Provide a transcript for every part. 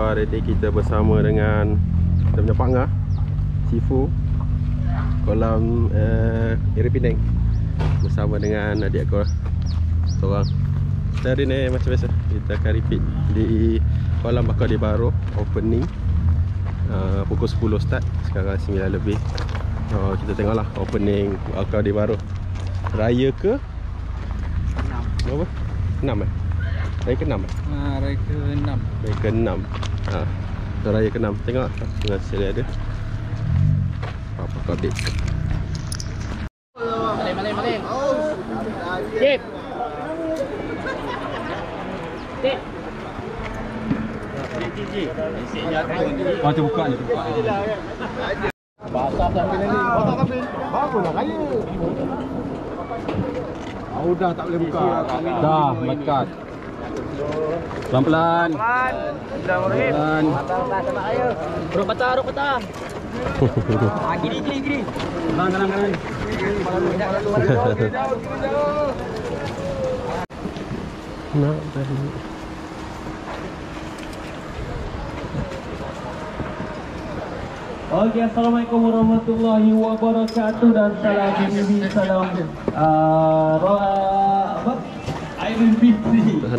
hari ni kita bersama dengan kita punya partner Sifu kolam Eri Penang bersama dengan adik aku seorang. Kita hari ni macam biasa kita akan repeat di kolam Bakau Adik Baru opening pukul 10 start, sekarang 9 lebih. Kita tengoklah opening Bakau Adik Baru raya ke 6 berapa? 6 Raya ke-6 Raya ke-6. Raya ke-6. Raya ke-6. Tengok dengan sini ada apa update. Maling. Cip. Cip. Oh, tu buka ni. Basah dah kena ni. Basah tapi barulah raya. Dah tak boleh buka. Dah lekat. Pelan-pelan. Pelan. Ruk patah. Gini. Kanan. Nak dah. Okey, assalamualaikum warahmatullahi wabarakatuh dan salam bibi salam Airin Fitri 146.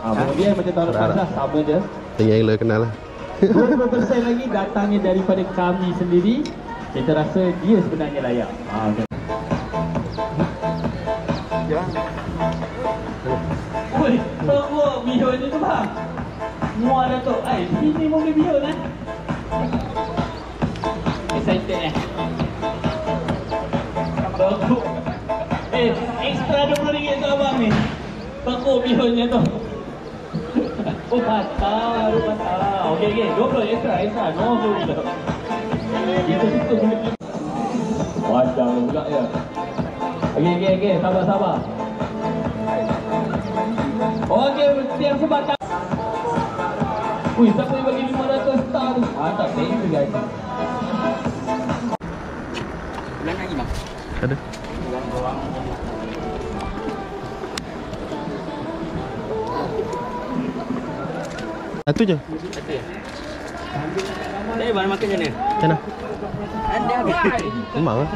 Kemudian macam tahun lepas lah, sama je. Tinggal kenal lah. 20% lagi datangnya daripada kami sendiri. Kita rasa dia sebenarnya layak. Woi, tunggu bihun je tu bang. Muar dah tu. Sini mungkin bihun lah. Excited tunggu. Extra RM20 tu abang ni. Tunggu bihunnya tu. Oh patah. Okey. 20 extra. No problem. Kita suka benda. Macam pula ya. Okey. Sabar. Okey, siap sebatang. Siapa yang bagi 500 star tu? Tak, thank you guys. Bulan lagi bang. Ada. Satu je. Saya baru makan macam mana? Macam mana? Ada habis. Memang lah.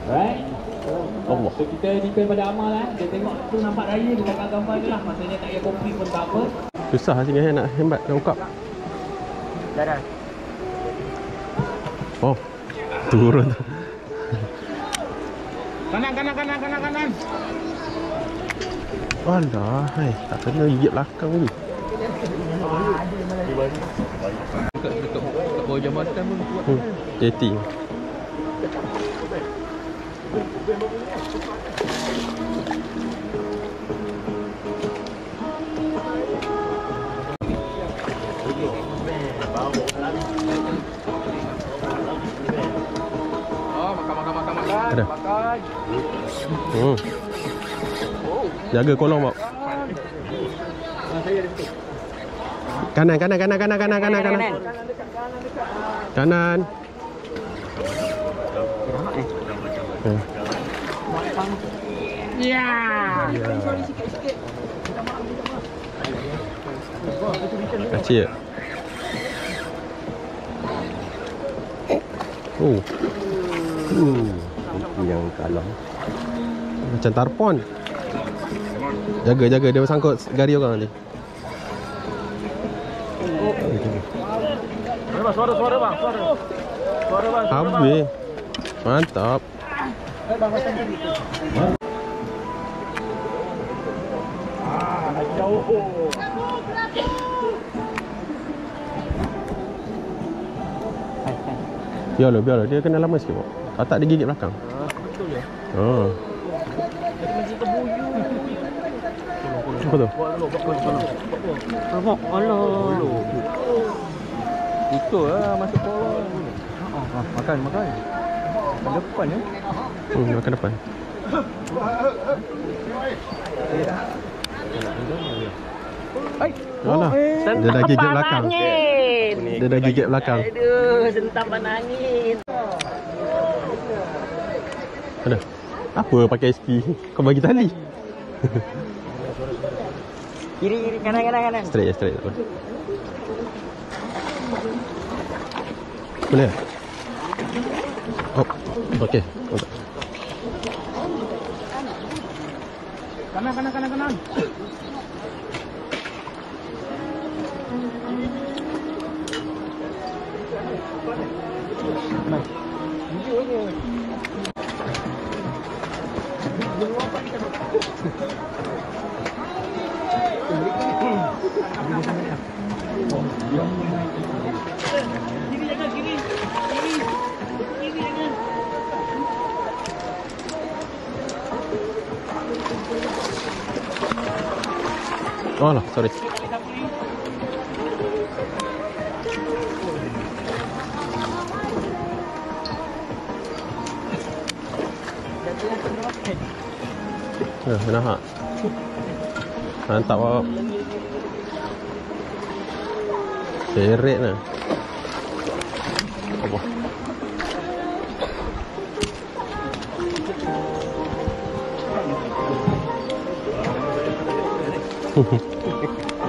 Right? Allah. So kita depend pada amal lah. Dia tengok tu nampak raya, dia cakap gambar je lah. Maksudnya tak payah kopi pun tak apa. Susah sini nak hembat nak ungkap. Dah. Oh. Turun. Kanan. Alah, tak kena gigit belakang ni. Dekat bawah jambatan pun kuat. Dating. Makan. Ada. Jaga kolong, Pak. Kanan. Kanan. Ya. Kecil. Yang kalah. Macam tarpon. Jaga dia bersangkut gari orang nanti. Suara bang. Habis. Mantap. Biarlah. Dia kena lama sikit, Pak. Tak dia gigit belakang. Betul ya? Jadi macam terbuyu. Apa tu? Allah. Betul lah masuk kolong. Makan. Depan ya. Makan depan. Alah, dia dah gigit belakang. Dia dah gigit belakang. Aduh, sentapan angin. Ada. Apa pakai ski? Kau bagi tali. Kiri, kanan. Straight. Tak apa. Boleh? Oh, okey. Kanan. Oh lah, sorry. Kenapa? Mantap awak. Seret lah. Apa?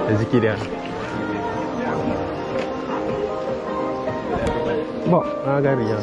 Rezeki dia. Bawa gari ya.